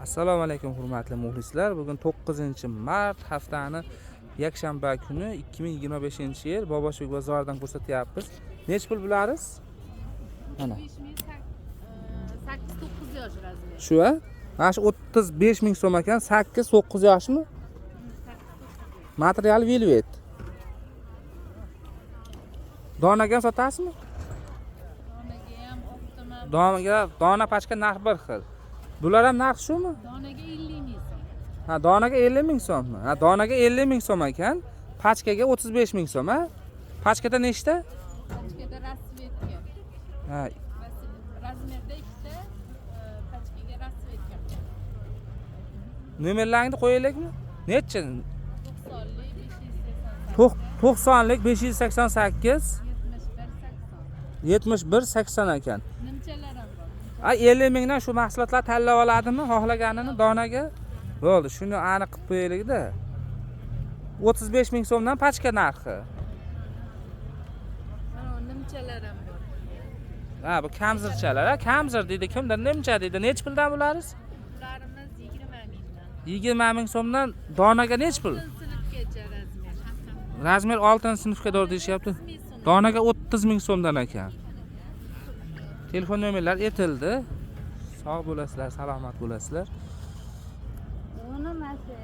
Assalomu alaykum hurmatli muxlislar. Bugun 9-mart haftani yakshanba kuni 2025-yil Bobosbek bozoridan ko'rsatyapmiz. Nech pul bulariz? Mana. 8-9 yosh razmeri. Shu a? Mana shu 35 ming so'm ekan. 8-9 yoshmi? Material velvet. Donaga sotasizmi? Donaga ham optimal. Donaga dona pachka narx bir xil. Bular ham narx shumi? Donaga 50 ming so'm. Ha, donaga 50 ming so'mmi? Ha, donaga 50 ming so'm ekan. Pachkaga 35 ming so'm, ha? Pachkada nechta? Pachkada rasvetga. Ha, Razmerda ikkita, pachkaga rasvetga. nomerlaringni qo'yaylikmi? Necha? 90lik 588. 90lik 588 71 80 ekan. Nimchalar ham bor. A 50 mingdan shu mahsulotlar tanlab oladimi xohlaganini donaga? Bo'ldi, shuni aniq qilib qo'yaylik-da. 35 ming so'mdan pachka narxi. Mana nimchalar ham bor. Ha, bu kamzirchalar, ha, kamzir deydi. Kimdir nimcha deydi. Nech puldan bularimiz? Ularimiz 20 mingdan. 20 ming so'mdan donaga nech pul? Sinfgacha razmer. Razmer 6-sinfga doğru deyishyapti. Donaga 30 ming so'mdan ekan. Telefon nomerlar aytildi. Sog' bo'lasizlar, salomat bo'lasizlar. Uni masa